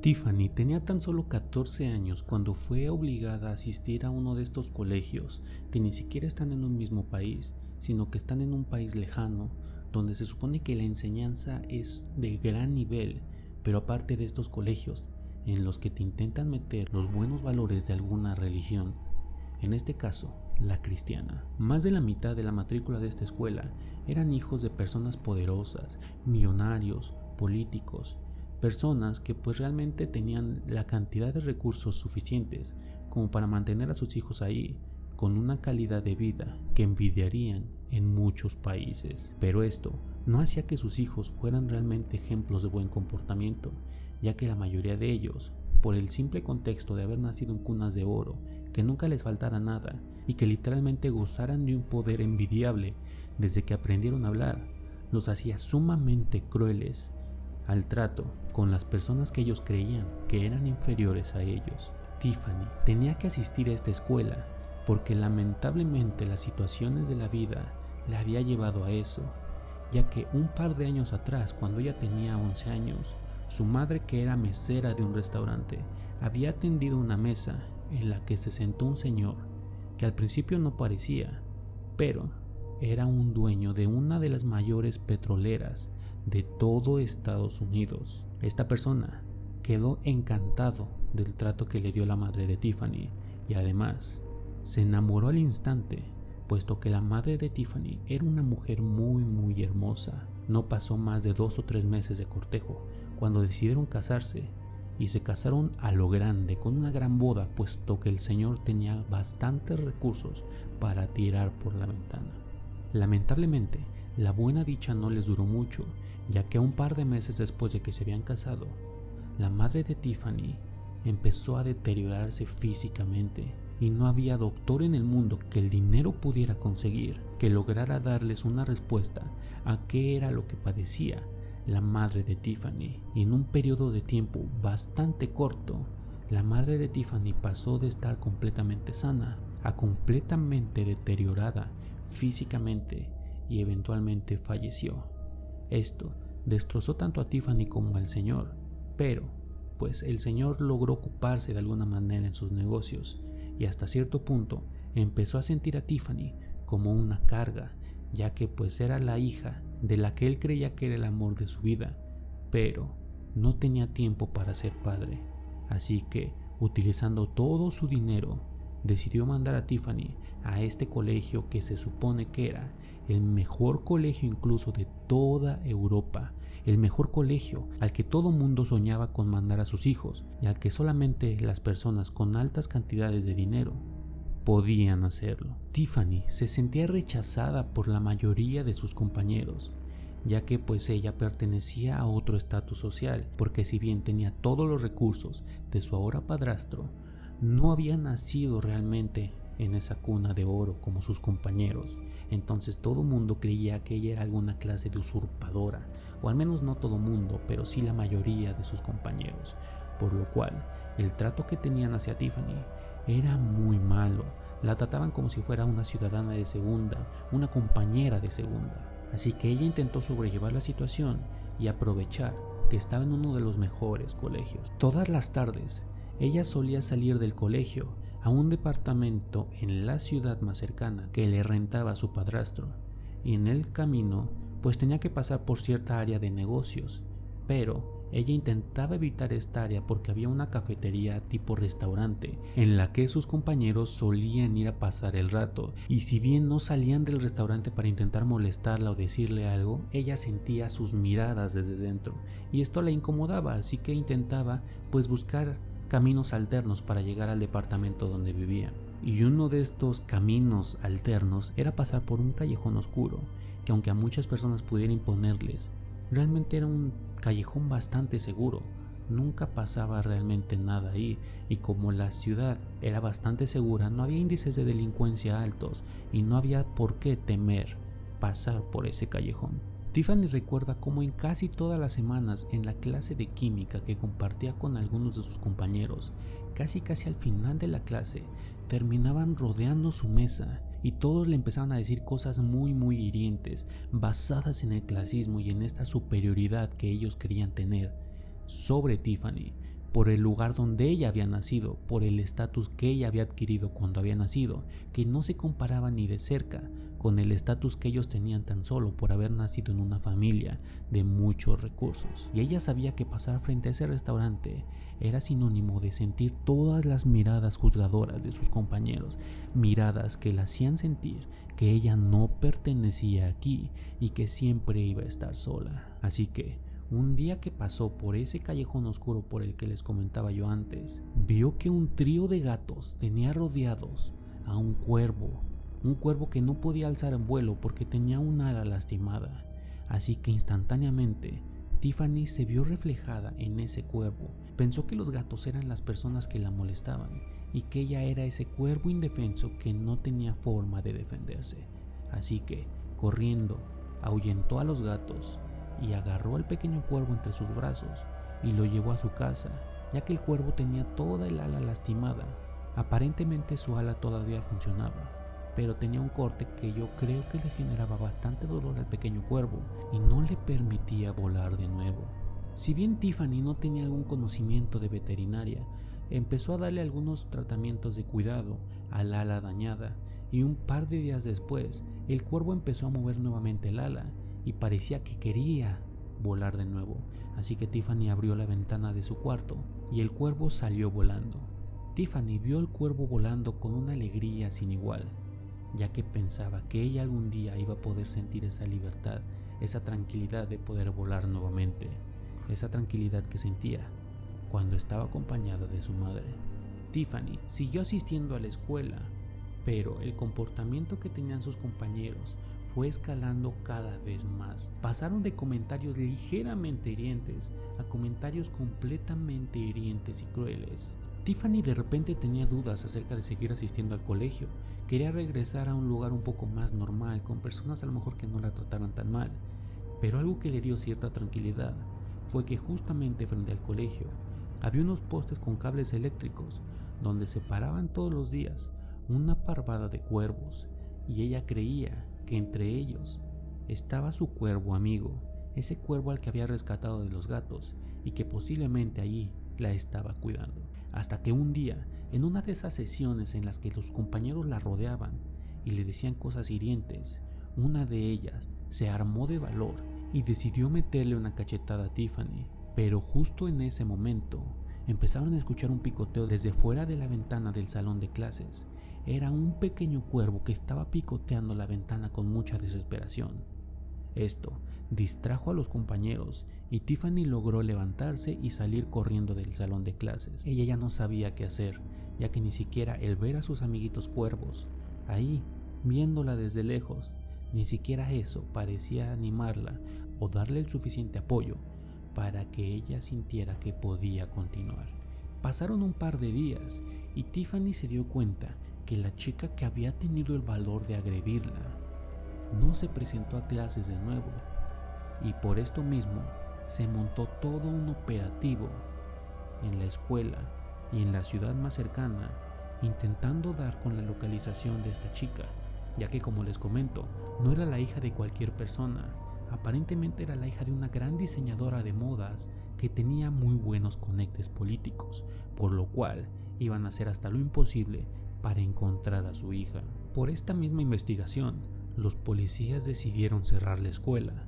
Tiffany tenía tan solo 14 años cuando fue obligada a asistir a uno de estos colegios que ni siquiera están en un mismo país, sino que están en un país lejano, donde se supone que la enseñanza es de gran nivel, pero aparte de estos colegios, en los que te intentan meter los buenos valores de alguna religión, en este caso, la cristiana. Más de la mitad de la matrícula de esta escuela eran hijos de personas poderosas, millonarios, políticos, personas que pues realmente tenían la cantidad de recursos suficientes como para mantener a sus hijos ahí, con una calidad de vida que envidiarían en muchos países. Pero esto no hacía que sus hijos fueran realmente ejemplos de buen comportamiento, ya que la mayoría de ellos, por el simple contexto de haber nacido en cunas de oro, que nunca les faltara nada y que literalmente gozaran de un poder envidiable desde que aprendieron a hablar, los hacía sumamente crueles al trato con las personas que ellos creían que eran inferiores a ellos. Tiffany tenía que asistir a esta escuela porque lamentablemente las situaciones de la vida la había llevado a eso, ya que un par de años atrás, cuando ella tenía 11 años, su madre, que era mesera de un restaurante, había atendido una mesa en la que se sentó un señor que al principio no parecía, pero era un dueño de una de las mayores petroleras de todo Estados Unidos. Esta persona quedó encantado del trato que le dio la madre de Tiffany y además se enamoró al instante, puesto que la madre de Tiffany era una mujer muy hermosa. No pasó más de 2 o 3 meses de cortejo cuando decidieron casarse, y se casaron a lo grande con una gran boda, puesto que el señor tenía bastantes recursos para tirar por la ventana. Lamentablemente, la buena dicha no les duró mucho, ya que un par de meses después de que se habían casado, la madre de Tiffany empezó a deteriorarse físicamente y no había doctor en el mundo que el dinero pudiera conseguir que lograra darles una respuesta a qué era lo que padecía la madre de Tiffany. Y en un periodo de tiempo bastante corto, la madre de Tiffany pasó de estar completamente sana a completamente deteriorada físicamente y eventualmente falleció. Esto destrozó tanto a Tiffany como al señor, pero pues el señor logró ocuparse de alguna manera en sus negocios y hasta cierto punto empezó a sentir a Tiffany como una carga, ya que pues era la hija de la que él creía que era el amor de su vida, pero no tenía tiempo para ser padre. Así que, utilizando todo su dinero, decidió mandar a Tiffany a este colegio que se supone que era el mejor colegio incluso de toda Europa, el mejor colegio al que todo mundo soñaba con mandar a sus hijos y al que solamente las personas con altas cantidades de dinero podían hacerlo. Tiffany se sentía rechazada por la mayoría de sus compañeros, ya que pues ella pertenecía a otro estatus social, porque si bien tenía todos los recursos de su ahora padrastro, no había nacido realmente en esa cuna de oro como sus compañeros. Entonces todo mundo creía que ella era alguna clase de usurpadora, o al menos no todo mundo, pero sí la mayoría de sus compañeros, por lo cual el trato que tenían hacia Tiffany era muy malo. La trataban como si fuera una ciudadana de segunda, una compañera de segunda. Así que ella intentó sobrellevar la situación y aprovechar que estaba en uno de los mejores colegios. Todas las tardes, ella solía salir del colegio a un departamento en la ciudad más cercana que le rentaba a su padrastro, y en el camino pues tenía que pasar por cierta área de negocios, pero ella intentaba evitar esta área porque había una cafetería tipo restaurante en la que sus compañeros solían ir a pasar el rato, y si bien no salían del restaurante para intentar molestarla o decirle algo, ella sentía sus miradas desde dentro y esto la incomodaba, así que intentaba pues buscar caminos alternos para llegar al departamento donde vivía. Y uno de estos caminos alternos era pasar por un callejón oscuro que, aunque a muchas personas pudiera imponerles, realmente era un callejón bastante seguro. Nunca pasaba realmente nada ahí, y como la ciudad era bastante segura, no había índices de delincuencia altos y no había por qué temer pasar por ese callejón. Tiffany recuerda cómo en casi todas las semanas en la clase de química que compartía con algunos de sus compañeros, casi al final de la clase, terminaban rodeando su mesa y todos le empezaban a decir cosas muy hirientes, basadas en el clasismo y en esta superioridad que ellos querían tener sobre Tiffany, por el lugar donde ella había nacido, por el estatus que ella había adquirido cuando había nacido, que no se comparaba ni de cerca con el estatus que ellos tenían tan solo por haber nacido en una familia de muchos recursos. Y ella sabía que pasar frente a ese restaurante era sinónimo de sentir todas las miradas juzgadoras de sus compañeros, miradas que la hacían sentir que ella no pertenecía aquí y que siempre iba a estar sola. Así que un día que pasó por ese callejón oscuro por el que les comentaba yo antes, vio que un trío de gatos tenía rodeados a un cuervo que no podía alzar en vuelo porque tenía un ala lastimada. Así que instantáneamente Tiffany se vio reflejada en ese cuervo. Pensó que los gatos eran las personas que la molestaban y que ella era ese cuervo indefenso que no tenía forma de defenderse. Así que, corriendo, ahuyentó a los gatos y agarró al pequeño cuervo entre sus brazos y lo llevó a su casa, ya que el cuervo tenía toda el ala lastimada. Aparentemente su ala todavía funcionaba, pero tenía un corte que yo creo que le generaba bastante dolor al pequeño cuervo y no le permitía volar de nuevo. Si bien Tiffany no tenía algún conocimiento de veterinaria, empezó a darle algunos tratamientos de cuidado al ala dañada y un par de días después el cuervo empezó a mover nuevamente el ala y parecía que quería volar de nuevo, así que Tiffany abrió la ventana de su cuarto y el cuervo salió volando. Tiffany vio al cuervo volando con una alegría sin igual, ya que pensaba que ella algún día iba a poder sentir esa libertad, esa tranquilidad de poder volar nuevamente, esa tranquilidad que sentía cuando estaba acompañada de su madre. Tiffany siguió asistiendo a la escuela, pero el comportamiento que tenían sus compañeros fue escalando cada vez más. Pasaron de comentarios ligeramente hirientes a comentarios completamente hirientes y crueles. Tiffany de repente tenía dudas acerca de seguir asistiendo al colegio. Quería regresar a un lugar un poco más normal, con personas a lo mejor que no la trataran tan mal. Pero algo que le dio cierta tranquilidad fue que justamente frente al colegio había unos postes con cables eléctricos donde se paraban todos los días una parvada de cuervos, y ella creía que entre ellos estaba su cuervo amigo, ese cuervo al que había rescatado de los gatos y que posiblemente allí la estaba cuidando. Hasta que un día, en una de esas sesiones en las que los compañeros la rodeaban y le decían cosas hirientes, una de ellas se armó de valor y decidió meterle una cachetada a Tiffany. Pero justo en ese momento empezaron a escuchar un picoteo desde fuera de la ventana del salón de clases. Era un pequeño cuervo que estaba picoteando la ventana con mucha desesperación. Esto distrajo a los compañeros y Tiffany logró levantarse y salir corriendo del salón de clases. Ella ya no sabía qué hacer, ya que ni siquiera el ver a sus amiguitos cuervos ahí, viéndola desde lejos, ni siquiera eso parecía animarla o darle el suficiente apoyo para que ella sintiera que podía continuar. Pasaron un par de días y Tiffany se dio cuenta que la chica que había tenido el valor de agredirla no se presentó a clases de nuevo, y por esto mismo se montó todo un operativo en la escuela y en la ciudad más cercana, intentando dar con la localización de esta chica, ya que, como les comento, no era la hija de cualquier persona. Aparentemente era la hija de una gran diseñadora de modas que tenía muy buenos conectes políticos, por lo cual iban a hacer hasta lo imposible para encontrar a su hija. Por esta misma investigación, los policías decidieron cerrar la escuela,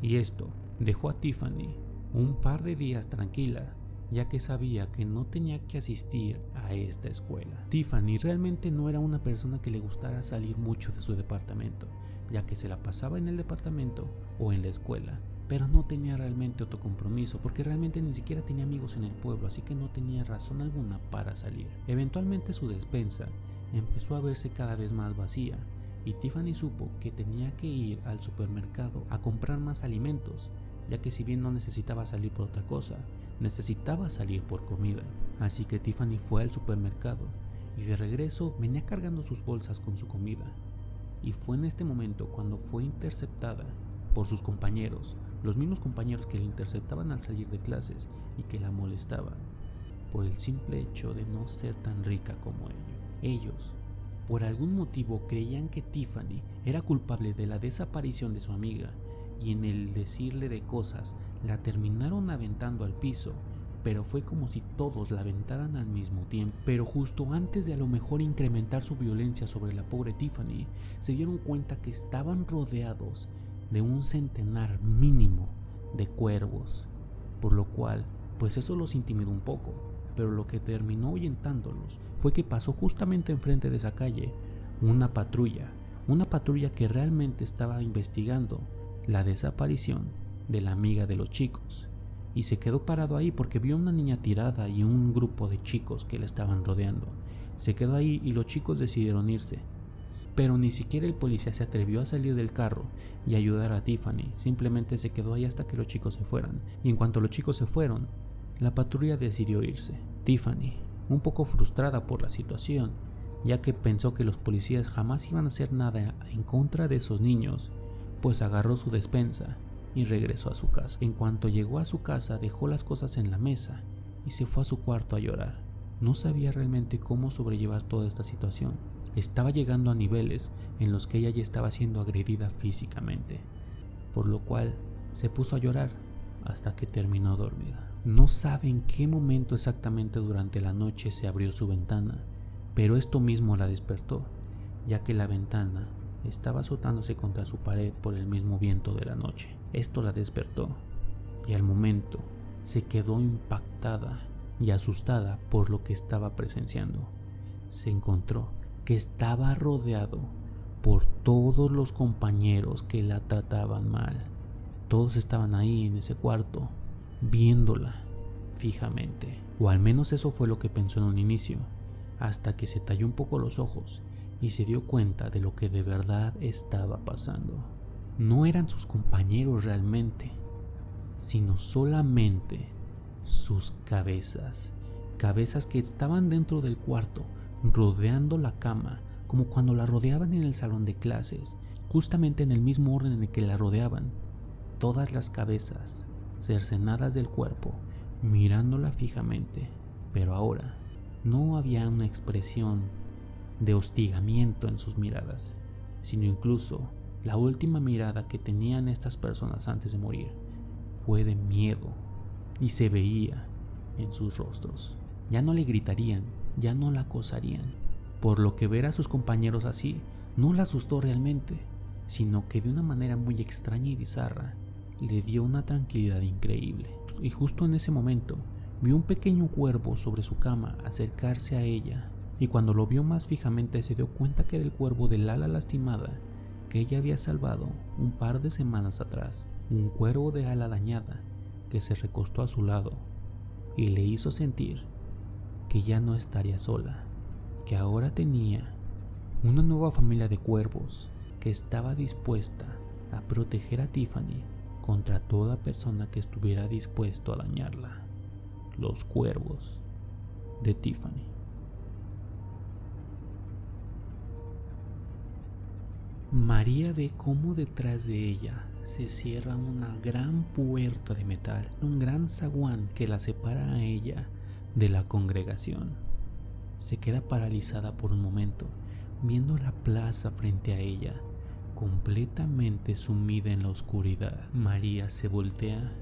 y esto dejó a Tiffany un par de días tranquila, ya que sabía que no tenía que asistir a esta escuela. Tiffany realmente no era una persona que le gustara salir mucho de su departamento, ya que se la pasaba en el departamento o en la escuela, pero no tenía realmente otro compromiso, porque realmente ni siquiera tenía amigos en el pueblo, así que no tenía razón alguna para salir. Eventualmente su despensa empezó a verse cada vez más vacía, y Tiffany supo que tenía que ir al supermercado a comprar más alimentos, ya que si bien no necesitaba salir por otra cosa, necesitaba salir por comida. Así que Tiffany fue al supermercado y de regreso venía cargando sus bolsas con su comida. Y fue en este momento cuando fue interceptada por sus compañeros, los mismos compañeros que la interceptaban al salir de clases y que la molestaban por el simple hecho de no ser tan rica como ellos. Ellos, por algún motivo, creían que Tiffany era culpable de la desaparición de su amiga, y en el decirle de cosas la terminaron aventando al piso pero fue como si todos la aventaran al mismo tiempo. Pero justo antes de a lo mejor incrementar su violencia sobre la pobre Tiffany, se dieron cuenta que estaban rodeados de un centenar mínimo de cuervos, por lo cual pues eso los intimidó un poco, pero lo que terminó ahuyentándolos fue que pasó justamente enfrente de esa calle una patrulla que realmente estaba investigando la desaparición de la amiga de los chicos, y se quedó parado ahí porque vio a una niña tirada y un grupo de chicos que la estaban rodeando. Se quedó ahí y los chicos decidieron irse, pero ni siquiera el policía se atrevió a salir del carro y ayudar a Tiffany. Simplemente se quedó ahí hasta que los chicos se fueran, y en cuanto los chicos se fueron, la patrulla decidió irse. Tiffany, un poco frustrada por la situación, ya que pensó que los policías jamás iban a hacer nada en contra de esos niños, pues agarró su despensa y regresó a su casa. En cuanto llegó a su casa, dejó las cosas en la mesa y se fue a su cuarto a llorar. No sabía realmente cómo sobrellevar toda esta situación. Estaba llegando a niveles en los que ella ya estaba siendo agredida físicamente, por lo cual se puso a llorar hasta que terminó dormida. No sabe en qué momento exactamente durante la noche se abrió su ventana, pero esto mismo la despertó, ya que la ventana estaba azotándose contra su pared por el mismo viento de la noche. Esto la despertó y al momento se quedó impactada y asustada por lo que estaba presenciando. Se encontró que estaba rodeado por todos los compañeros que la trataban mal. Todos estaban ahí en ese cuarto, viéndola fijamente, o al menos eso fue lo que pensó en un inicio, hasta que se talló un poco los ojos y se dio cuenta de lo que de verdad estaba pasando. No eran sus compañeros realmente, sino solamente sus cabezas que estaban dentro del cuarto, rodeando la cama, como cuando la rodeaban en el salón de clases, justamente en el mismo orden en el que la rodeaban. Todas las cabezas cercenadas del cuerpo, mirándola fijamente, pero ahora no había una expresión de hostigamiento en sus miradas, sino incluso la última mirada que tenían estas personas antes de morir fue de miedo, y se veía en sus rostros. Ya no le gritarían, ya no la acosarían, por lo que ver a sus compañeros así no la asustó realmente, sino que de una manera muy extraña y bizarra le dio una tranquilidad increíble. Y justo en ese momento vio un pequeño cuervo sobre su cama acercarse a ella, y cuando lo vio más fijamente se dio cuenta que era el cuervo del ala lastimada que ella había salvado un par de semanas atrás. Un cuervo de ala dañada que se recostó a su lado y le hizo sentir que ya no estaría sola, que ahora tenía una nueva familia de cuervos que estaba dispuesta a proteger a Tiffany contra toda persona que estuviera dispuesto a dañarla. Los cuervos de Tiffany. María ve cómo detrás de ella se cierra una gran puerta de metal, un gran zaguán que la separa a ella de la congregación. Se queda paralizada por un momento, viendo la plaza frente a ella, completamente sumida en la oscuridad. María se voltea,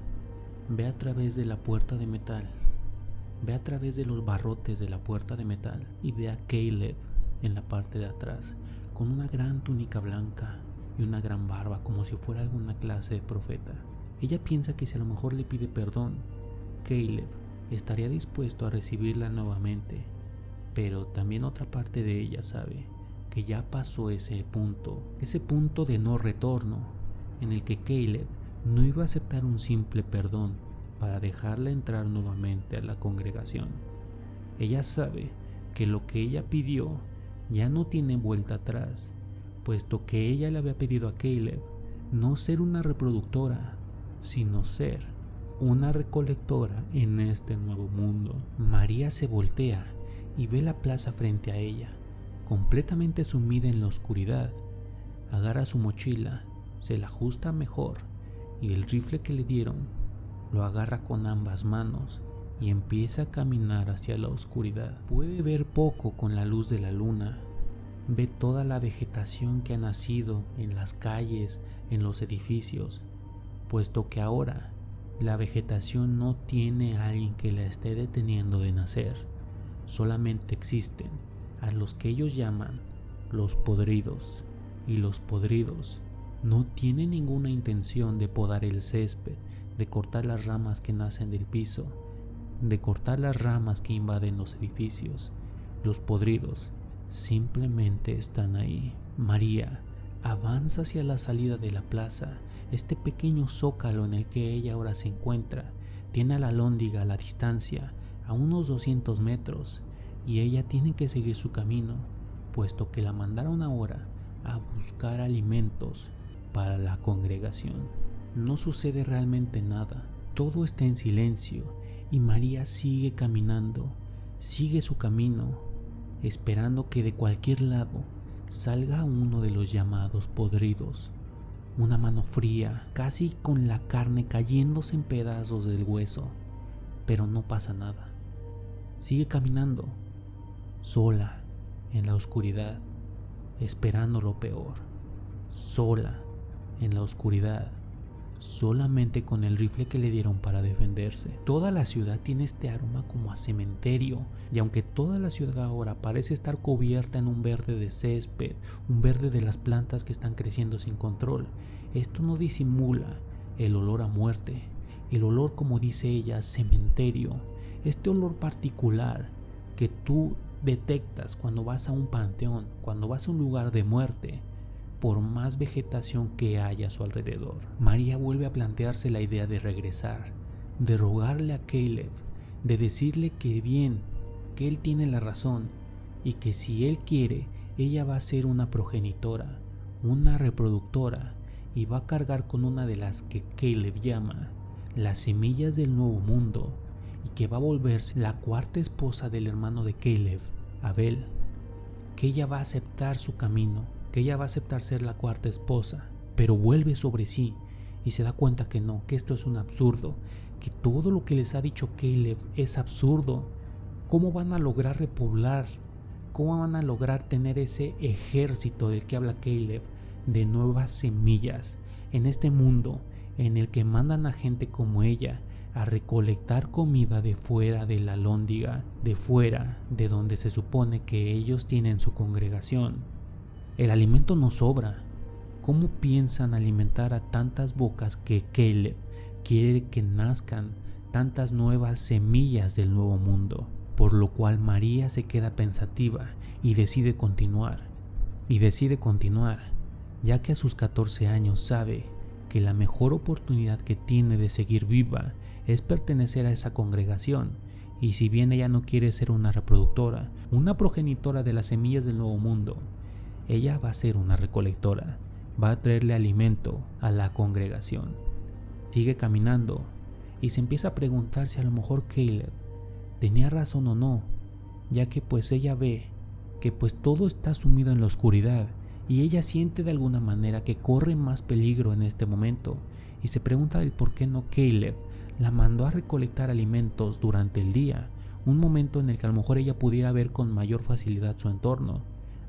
ve a través de la puerta de metal, ve a través de los barrotes de la puerta de metal y ve a Caleb en la parte de atrás, con una gran túnica blanca y una gran barba, como si fuera alguna clase de profeta. Ella piensa que si a lo mejor le pide perdón, Caleb estaría dispuesto a recibirla nuevamente, pero también otra parte de ella sabe que ya pasó ese punto de no retorno, en el que Caleb no iba a aceptar un simple perdón para dejarla entrar nuevamente a la congregación. Ella sabe que lo que ella pidió ya no tiene vuelta atrás, puesto que ella le había pedido a Caleb no ser una reproductora, sino ser una recolectora en este nuevo mundo. María se voltea y ve la plaza frente a ella, completamente sumida en la oscuridad. Agarra su mochila, se la ajusta mejor y el rifle que le dieron lo agarra con ambas manos y empieza a caminar hacia la oscuridad. Puede ver poco con la luz de la luna. Ve toda la vegetación que ha nacido en las calles, en los edificios, puesto que ahora La vegetación no tiene a alguien que la esté deteniendo de nacer. Solamente existen a los que ellos llaman los podridos. Y los podridos no tienen ninguna intención de podar el césped, de cortar las ramas que nacen del piso, de cortar las ramas que invaden los edificios. Los podridos simplemente están ahí. María avanza hacia la salida de la plaza. Este pequeño zócalo en el que ella ahora se encuentra tiene a la Alhóndiga a la distancia, a unos 200 metros, y ella tiene que seguir su camino, puesto que la mandaron ahora a buscar alimentos para la congregación. No sucede realmente nada, todo está en silencio y María sigue caminando, sigue su camino, esperando que de cualquier lado salga uno de los llamados podridos. Una mano fría, casi con la carne cayéndose en pedazos del hueso, pero no pasa nada. Sigue caminando, sola, en la oscuridad, esperando lo peor, sola, en la oscuridad, solamente con el rifle que le dieron para defenderse. Toda la ciudad tiene este aroma como a cementerio, y aunque toda la ciudad ahora parece estar cubierta en un verde de césped, un verde de las plantas que están creciendo sin control, esto no disimula el olor a muerte, el olor, como dice ella, cementerio, este olor particular que tú detectas cuando vas a un panteón, cuando vas a un lugar de muerte, por más vegetación que haya a su alrededor. María vuelve a plantearse la idea de regresar, de rogarle a Caleb, de decirle que bien, que él tiene la razón y que si él quiere, ella va a ser una progenitora, una reproductora, y va a cargar con una de las que Caleb llama las semillas del nuevo mundo, y que va a volverse la cuarta esposa del hermano de Caleb, Abel, que ella va a aceptar su camino, que ella va a aceptar ser la cuarta esposa, pero vuelve sobre sí y se da cuenta que no, que esto es un absurdo, que todo lo que les ha dicho Caleb es absurdo. ¿Cómo van a lograr repoblar? ¿Cómo van a lograr tener ese ejército del que habla Caleb de nuevas semillas en este mundo en el que mandan a gente como ella a recolectar comida de fuera de la Alhóndiga, de fuera de donde se supone que ellos tienen su congregación? El alimento no sobra. ¿Cómo piensan alimentar a tantas bocas que Caleb quiere que nazcan tantas nuevas semillas del nuevo mundo? Por lo cual María se queda pensativa y decide continuar. Ya que a sus 14 años sabe que la mejor oportunidad que tiene de seguir viva es pertenecer a esa congregación. Y si bien ella no quiere ser una reproductora, una progenitora de las semillas del nuevo mundo, ella va a ser una recolectora, va a traerle alimento a la congregación. Sigue caminando y se empieza a preguntar si a lo mejor Caleb tenía razón o no, ya que pues ella ve que pues todo está sumido en la oscuridad y ella siente de alguna manera que corre más peligro en este momento y se pregunta el por qué no Caleb la mandó a recolectar alimentos durante el día, un momento en el que a lo mejor ella pudiera ver con mayor facilidad su entorno.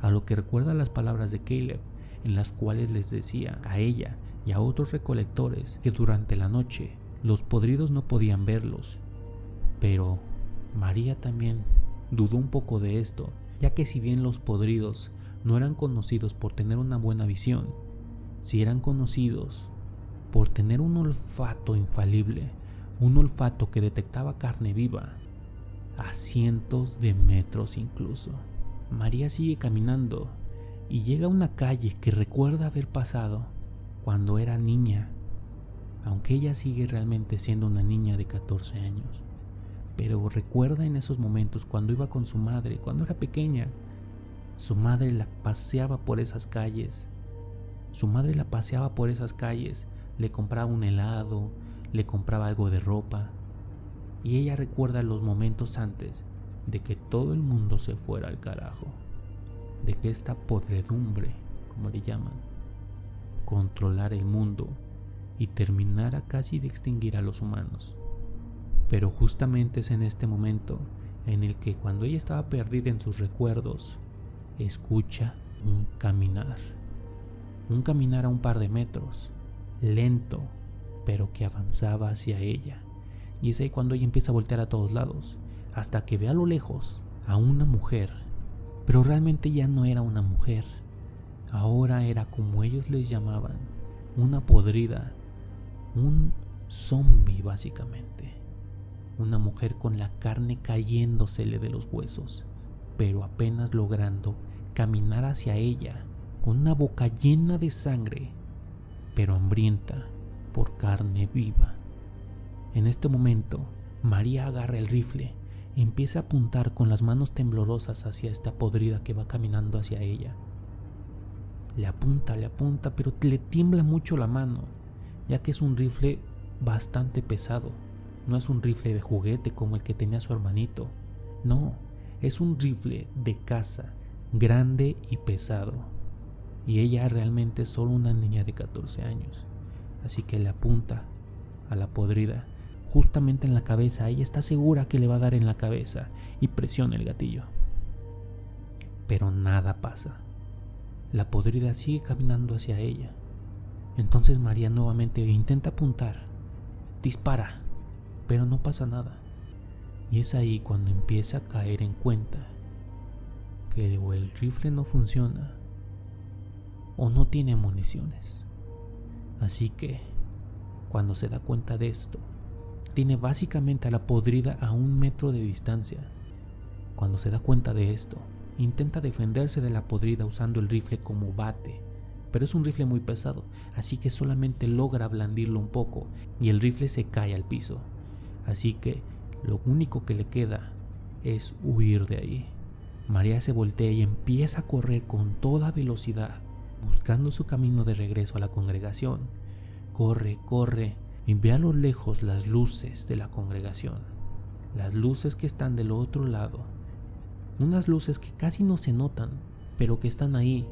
A lo que recuerda las palabras de Caleb, en las cuales les decía a ella y a otros recolectores que durante la noche los podridos no podían verlos. Pero María también dudó un poco de esto, ya que si bien los podridos no eran conocidos por tener una buena visión, sí eran conocidos por tener un olfato infalible, un olfato que detectaba carne viva a cientos de metros incluso. María sigue caminando y llega a una calle que recuerda haber pasado cuando era niña, aunque ella sigue realmente siendo una niña de 14 años. Pero recuerda en esos momentos cuando iba con su madre, cuando era pequeña. Su madre la paseaba por esas calles. Le compraba un helado, le compraba algo de ropa. Y ella recuerda los momentos antes de que todo el mundo se fuera al carajo, de que esta podredumbre, como le llaman, controlara el mundo y terminara casi de extinguir a los humanos. Pero justamente es en este momento en el que, cuando ella estaba perdida en sus recuerdos, escucha un caminar a un par de metros, lento, pero que avanzaba hacia ella. Y es ahí cuando ella empieza a voltear a todos lados, hasta que ve a lo lejos a una mujer. Pero realmente ya no era una mujer, ahora era como ellos les llamaban, una podrida, un zombie básicamente. Una mujer con la carne cayéndosele de los huesos, pero apenas logrando caminar hacia ella, con una boca llena de sangre, pero hambrienta por carne viva. En este momento, María agarra el rifle y empieza a apuntar con las manos temblorosas hacia esta podrida que va caminando hacia ella. Le apunta, pero le tiembla mucho la mano, ya que es un rifle bastante pesado. No es un rifle de juguete como el que tenía su hermanito. No, es un rifle de caza, grande y pesado. Y ella realmente es solo una niña de 14 años. Así que le apunta a la podrida justamente en la cabeza. Ella está segura que le va a dar en la cabeza y presiona el gatillo. Pero nada pasa. La podrida sigue caminando hacia ella. Entonces María nuevamente intenta apuntar. Dispara, pero no pasa nada. Y es ahí cuando empieza a caer en cuenta que o el rifle no funciona o no tiene municiones. Así que, cuando se da cuenta de esto, tiene básicamente a la podrida a 1 metro de distancia. Cuando se da cuenta de esto, intenta defenderse de la podrida usando el rifle como bate, pero es un rifle muy pesado, así que solamente logra blandirlo un poco y el rifle se cae al piso. Así que lo único que le queda es huir de ahí. María se voltea y empieza a correr con toda velocidad, buscando su camino de regreso a la congregación. Corre y ve a lo lejos las luces de la congregación, las luces que están del otro lado, unas luces que casi no se notan, pero que están ahí,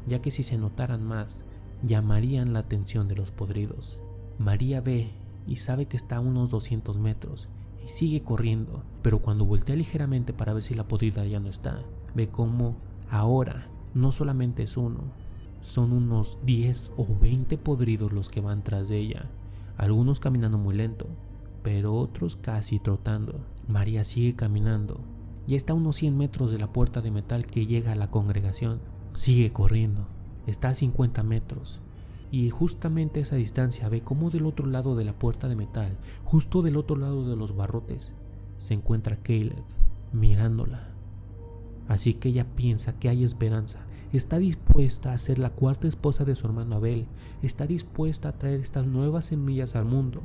ya que si se notaran más, llamarían la atención de los podridos. María ve y sabe que está a unos 200 metros y sigue corriendo, pero cuando voltea ligeramente para ver si la podrida ya no está, ve como ahora no solamente es uno, son unos 10 o 20 podridos los que van tras de ella, algunos caminando muy lento, pero otros casi trotando. María sigue caminando, ya está a unos 100 metros de la puerta de metal que llega a la congregación. Sigue corriendo, está a 50 metros, y justamente a esa distancia ve cómo del otro lado de la puerta de metal, justo del otro lado de los barrotes, se encuentra Caleb mirándola. Así que ella piensa que hay esperanza. Está dispuesta a ser la 4ª esposa de su hermano Abel. Está dispuesta a traer estas nuevas semillas al mundo.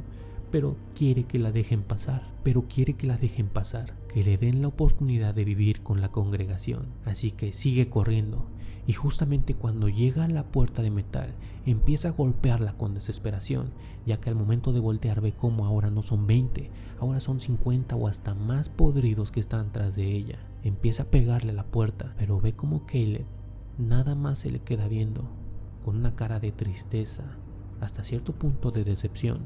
Pero quiere que la dejen pasar. Que le den la oportunidad de vivir con la congregación. Así que sigue corriendo. Y justamente cuando llega a la puerta de metal, empieza a golpearla con desesperación, ya que al momento de voltear ve cómo ahora no son 20, ahora son 50 o hasta más podridos que están tras de ella. Empieza a pegarle a la puerta, pero ve como Caleb nada más se le queda viendo, con una cara de tristeza, hasta cierto punto de decepción.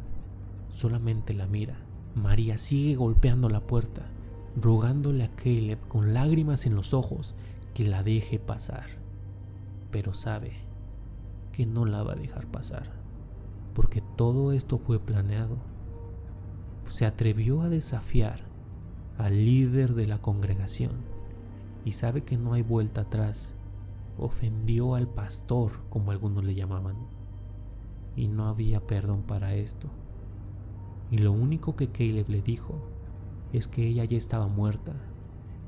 Solamente la mira. María sigue golpeando la puerta, rogándole a Caleb con lágrimas en los ojos que la deje pasar. Pero sabe que no la va a dejar pasar, porque todo esto fue planeado. Se atrevió a desafiar al líder de la congregación y sabe que no hay vuelta atrás. Ofendió al pastor, como algunos le llamaban, y no había perdón para esto. Y lo único que Caleb le dijo es que ella ya estaba muerta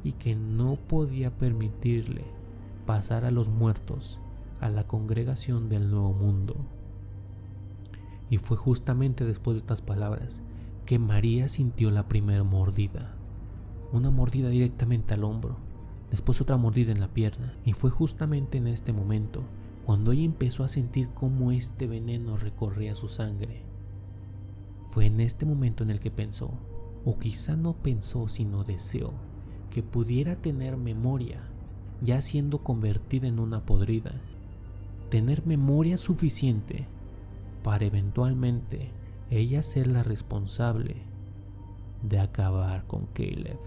y que no podía permitirle pasar a los muertos a la congregación del Nuevo Mundo. Y fue justamente después de estas palabras que María sintió la primera mordida, una mordida directamente al hombro, después otra mordida en la pierna, y fue justamente en este momento cuando ella empezó a sentir cómo este veneno recorría su sangre. Fue en este momento en el que pensó, o quizá no pensó sino deseó, que pudiera tener memoria, ya siendo convertida en una podrida, tener memoria suficiente para eventualmente ella ser la responsable de acabar con Caleb.